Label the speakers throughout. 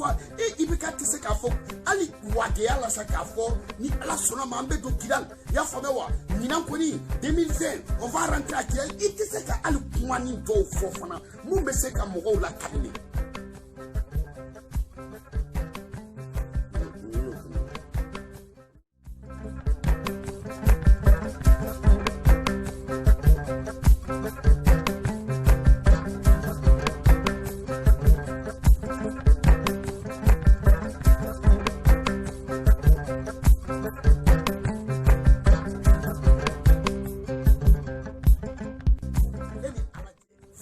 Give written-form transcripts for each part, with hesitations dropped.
Speaker 1: fois et ibeka tise ka fo ali wage ala sa ka fo ni ala sona mambe do kidal ya fama wa minan koni 2020 on va rentrer à Kidal et tise ka ali kwani do fo fana mu be se ka mo la kabini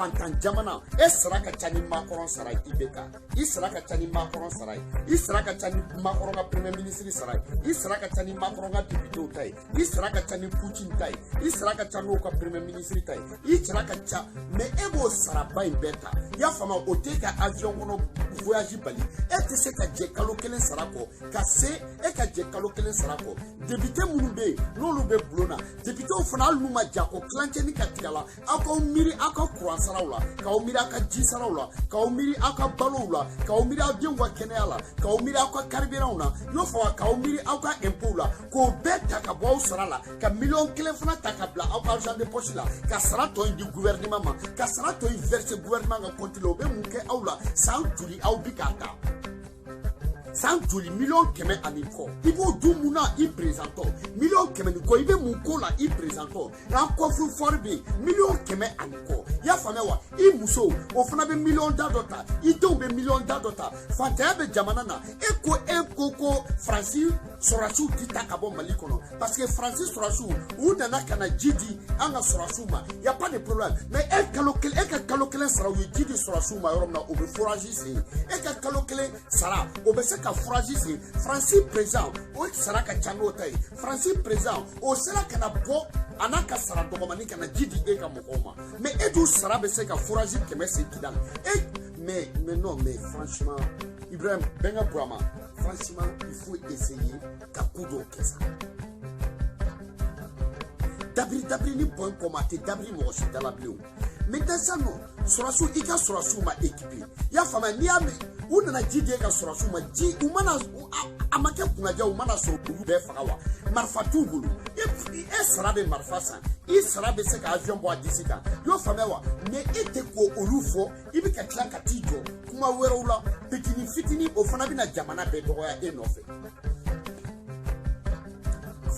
Speaker 1: Fantan jamana esraka chani makoron saray ibeka israka chani makoron saray israka chani makoron ga premier ministre saray israka chani makoron ga député tay israka chani Putin tay israka chani ko premier ministre tay israka cha mais ebo saraba ibeta ya fama oteka avion kono voyage bali et c'est ka je kalo kelen sarako ka se e ka je kalo kelen sarako député munube lolu be blona député o fana luma jako clanche ni katigala ako miri ako croissant ka umira ka jisaraula ka umiri aka balula ka umira dingwa kenela ka umira aka karbirauna yo fa ka umiri aka empula ko beta ka bo sarala ka million kelen fana takabla aka argent de poche la ka sarato indi gouvernement ka sarato verse gouvernement ga kontilo be munke aula sans tuli au bikata sans joli million keme aniko ibo dumuna i présento million keme ko ibe munko la i présento ran ko fu forbi million keme aniko ya famewa i muso o fana be million d'adota i do be million d'adota fanta be jamana na eko Francis Sorachu kita kabo malikono parce que Francis Sorachu ou nana kana jidi anga Sorachu ma y a pas de problème mais e kalokele sara wi jidi Sorachu ma yoromna o be foragisi e ka kalokele sara o be ka fragile Francis présent o sera ka chango tay Francis présent o sera kana bo anaka sara dogomani kana jidi e ka mokoma mais edu sara be se ka fragile que mais c'est kidan mais non mais franchement Ibrahim Benga Brahma franchement il faut essayer ka kudo kesa dabri ni point commenter dabri mo ci dans la bio mais dans ça non Sorachu ika Sorachu ma équipé ya fama ni ame una jidi ka Sorachu ma ji umana amake kunaja umana so bulu be fakawa marfatu bulu e sara be marfasa i sara be se ka avion bo adisika yo fama wa mais ete ko olufo ibi ka tla ka tijo kuma werula petini fitini o fana bi na jamana be do ya enofe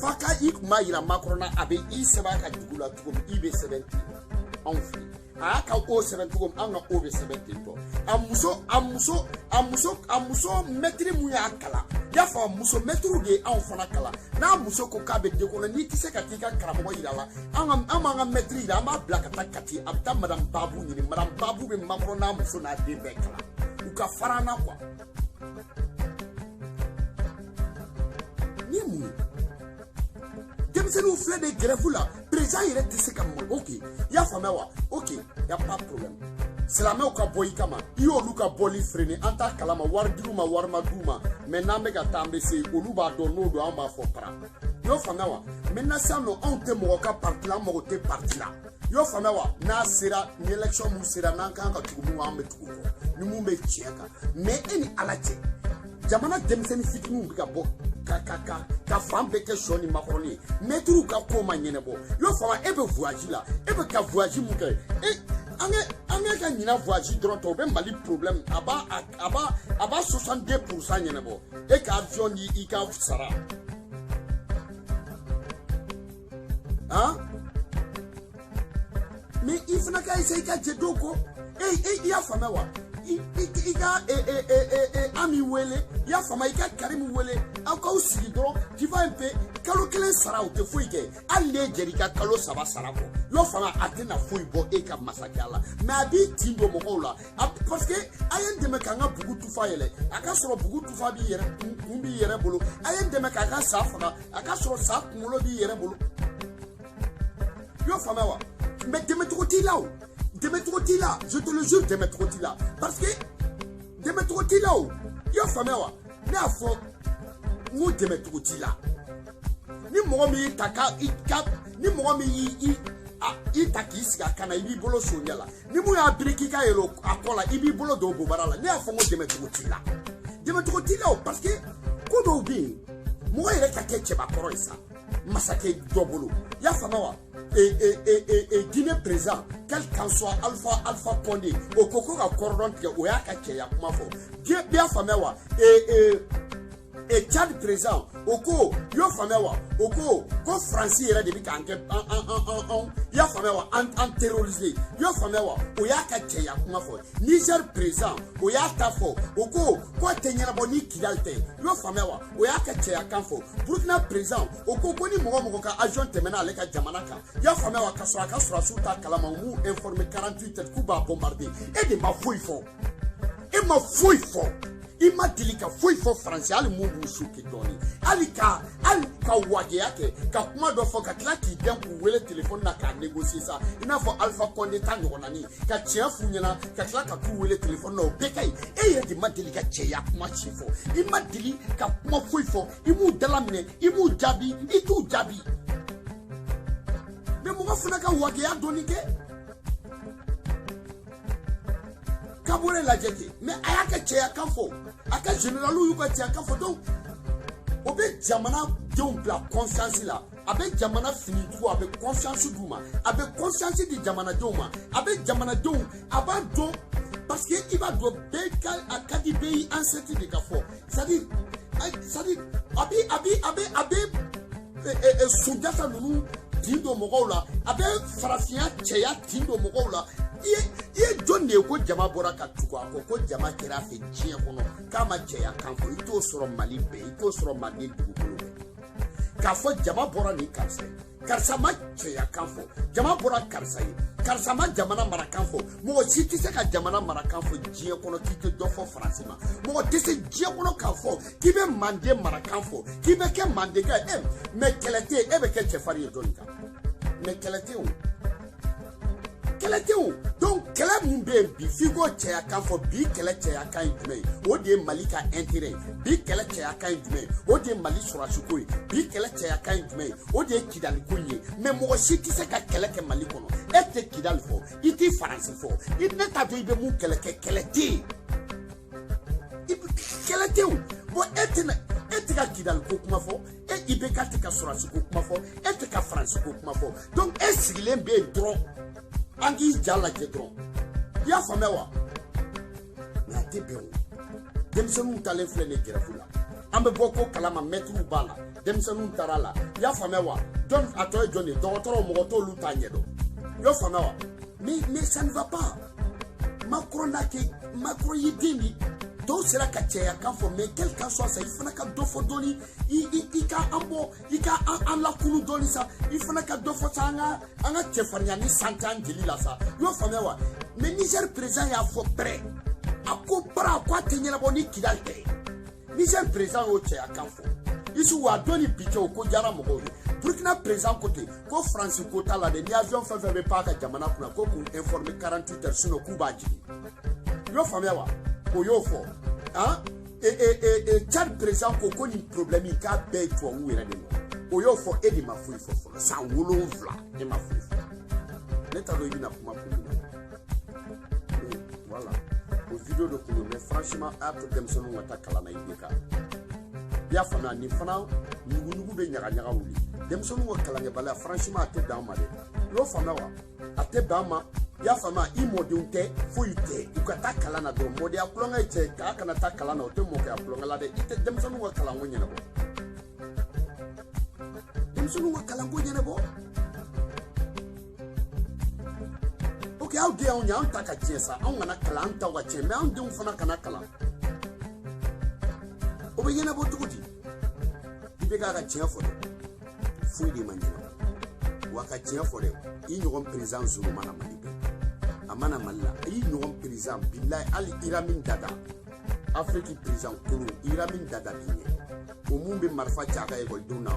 Speaker 1: faka ik mayira makrona abe i seba ka dugula tugum ibe 70 enfi aka o 70 tugum anga o be 70 to amuso metri mu ya kala ya fa muso metru de an fana kala na muso ko ka be de ko ni ti se ka ti ka karamo yira la anga metri da ma blaka takati abta madam babu ni madam babu be makrona muso na de be kala u ka farana kwa ni mu c'est nous fait des grèves là présent il est ici comme OK ya famewa OK y a pas de problème c'est la même au boy kama yo luka boli freiner anta kalama warduma warma duma maintenant mega tambe c'est oluba dono do amba fopra yo famewa maintenant ça no on te moka parti là mo te parti là yo famewa na sera ni election mu sera na kan ka tugu mu ambe tugu ni mu be cheka mais eni alaje jamana demseni fitinu bika bo ka fambe ke shoni makroni metru ka koma nyenebo yo fama ebe voyage la ebe ka voyage mu ke ange ka nyina voyage droto be mali problème aba 62% nyenebo e ka avion ni ika sara hein mais ifna ka ise ka jedoko ya fama wa ika ami wele ya fama ika Karim wele encore aussi dro tu vas un peu kalo kelen sara o te foike alle jerika kalo saba sara ko yo fama atena foi bo e ka masakala mais abi tindo mo la parce que ayen de me kanga bugu tufa yele aka soro bugu tufa bi yere bolo ayen de me kanga sa fama aka soro sa kumulo bi yere bolo yo fama wa mais de me troti là je te le jure de me troti là parce que de me troti là yo fama wa na fo mu de me troti là ni mo mi taka ika ni mo mi itaki isiga kana ibi bolo sonyala ni mu ya breki ka yelo akola ibi bolo do bobarala ni afo mo de me troti là dama to tilaw parce que ko do bi mo yere ka ke cheba koro isa masake dobolo ya fama wa et Guinée présent quel qu'en soit Alpha Condé au koko ka cordon ke o ya ka ke ya kuma fo bien fama wa et Tchad présent oko yo famewa oko ko français era de bika anke ya famewa en terrorisé yo famewa o ya ka cheya kuma fo Niger présent o ya tafo oko ko tenyera boni kidalte yo famewa o ya ka cheya kanfo Burkina présent oko ko ni mo ka agent temena ale ka jamanaka ya famewa ka sura suta kalama mu informer 48 kuba bombarder et de ma fouille fo et ma fouille fo il m'a dit que foi français al mungu shuki doni alika wage yake ka kuma do fo ka kla ki dem ku wele telephone na ka négocier ça ina fo Alpha Condé tan ngonani ka tia fu nyana ka kla ka ku wele telephone na obekai e ye di madili ka tia kuma chifo il m'a dit ka kuma foi fo imu dalamine imu jabi itu jabi mais mo funa ka wage ya doni ke kabore la jeke mais ayaka tia kanfo aka général yu ko tia kanfo donc obe jamana donc la conscience là avec jamana fini tout avec conscience douma avec conscience di jamana douma avec jamana donc abado parce que il va do bekal akadi pays ancêtre de kafo c'est-à-dire abi soudata nunu tindo mogola abe farafia cheya tindo mogola ye jonne ko jama bora ka tukwa ko jama kira fe jie kono kama cheya kanfo ito soro mali be ito soro mali dugukolo ka fo jama bora ni karsa ma cheya kanfo jama bora karsa ma jamana mara kanfo mo si ti se ka jamana mara kanfo jie kono ki te do fo français ma mo ti se jie kono kanfo ki be mande mara kanfo ki be ke mande ga me kelete be ke chefari donka me kelete donc kele mun be bi figo cheya kanfo bi kele cheya kan dume o de malika intérêt bi kele cheya kan dume o de mali surasukoi bi kele cheya kan dume o de kidal kunye mais mo si ti se ka kele ke mali kono ete kidal fo iti france fo ite ta do ibe mu kele ke kelete bo ete ka kidal ko kuma fo e ibe ka te ka surasuko kuma fo ete ka france ko kuma fo donc esigilen be dron angi jala kedron ya famewa na tebe demsonu tale flene gerafula ambe boko kalama metru bala demsonu tarala ya famewa don atoy joni docteur mogoto lutanyedo yo famewa mais ça ne va pas Macron yidini do sera ka cheya kanfo mais quel qu'en soit ça il faut ka do fo doni ika an la kunu doni sa il faut ka do fo anga chefanya ni santan jeli la sa yo famewa mais Niger présent ya fo prêt ako para kwa tenyela boni kidalte Niger présent o cheya kanfo isu wa doni bito ko jara mo Burkina présent côté ko France ko tala de ni avion fa be pa ka jamana kuna ko ku informer 48 heures sino kubaji yo famewa Oyofo, hein? Et Tchad présent qu'on connaît un problème, il y a des gens qui ont Oyofo et des mafouilles, ça roule vla, des mafouilles. N'est-ce pas, il n'a pas voilà. Aux vidéos de Koulo, mais franchement, après Demson, on attaque à la naïdeka. Il y a Fana, ni Fana, nous be Nyara Ouli. Demson, on a Kalangabala, franchement, à tête d'Amade. L'eau Fana, à tête d'Ama. Ya fama imode unte fuite ukata kala na do mode ya plonga ite ka kana ta kala na ote mo ka plonga la de ite demsonu wa kala ngonya na bo demsonu wa kala ngonya na bo okay au dia onya anta ka tiesa au ngana kala anta wa che me ande unfana kana kala o be yena bo tukuti ibe ka ka tia fo fuidi manyana wa ka tia fo de i nyogon président zulu mana malibe amana malla yi non président billahi ali iramin dada afrique président kulu iramin dada biye o mumbe marfa chaka e gol duna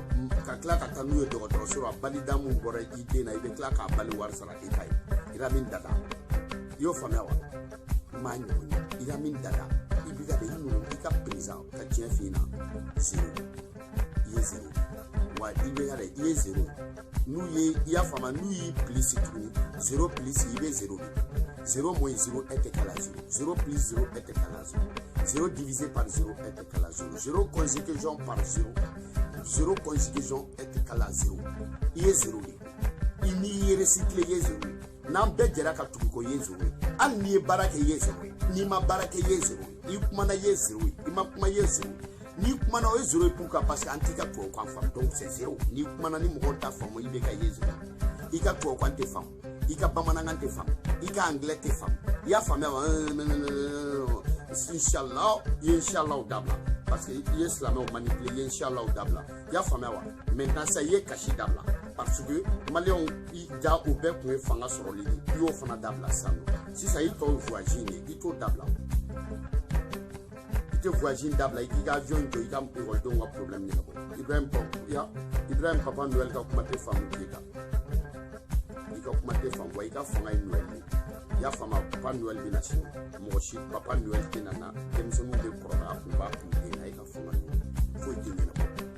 Speaker 1: ka kla ka tanu de ko sura balida mu bora ide na ibe kla ka bali war sara itai iramin dada yo famewa manyo iramin dada ibiga de yinu ika président ka tien fina zero yezero wa ibe yare yezero nous y a fama nous y plus 0 plus y 0 0 moins 0 est égal à 0 0 plus 0 est égal à 0 0 divisé par 0 est égal à 0. 0 conjugaison par 0. 0 conjugaison est égal à 0. Il est 0. Il n'y est recyclé, il est 0. N'ambé de la Katuko, il est 0. Al n'y est barak, il est 0. Ni ma barak, il est 0. Il m'a 0. Il m'a 0. Ni kumana o 0 pourquoi parce que antika ko kwa femme donc c'est 0 ni kumana ni mo ta femme il be ka yezu ika ko kwa te femme ika bamana ngante femme ika anglais te femme ya femme inshallah dabla parce que islam o manipuler inshallah dabla ya femme wa maintenant ça y est caché dabla parce que malion i ja o be ko fanga soro li yo fana dabla sano si ça y to voyager ni to dabla voisine d'abla il y a avion que il y a un problème Ibrahim papa Noël ka kuma te femme qui il ka kuma te femme il ka fanga Noël ya fama papa Noël bi nation mo shi papa Noël tinana demsonu de corona ku ba ku ina ka fanga fo tinina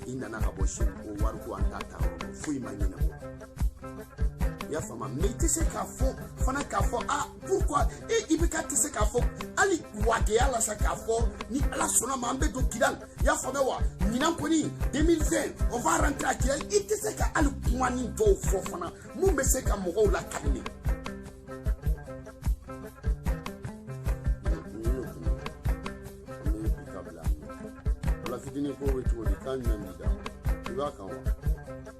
Speaker 1: il nana ka bo shi o war ku anta ta fo imagine ya fama mais tu sais qu'à fond fana qu'à fond ah pourquoi et il veut tu sais qu'à fond ali wage ala sa qu'à fond ni ala sona mambe do kidal ya fama wa ni nan koni 2020 on va rentrer à Kidal et tu sais qu'à ali kwani do fo fana mu me se ka mo la kalini la fidini ko wetu di kan namida tu va kan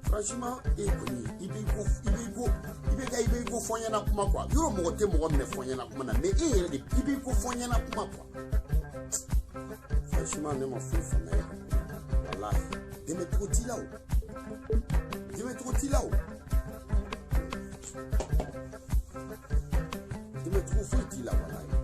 Speaker 1: franchement il go fonya na kuma quoi yoro mo te mo me fonya na kuma na mais il go fonya na kuma quoi franchement ne mo fait ça wallahi de me trop tilao de me trop fouti là wallahi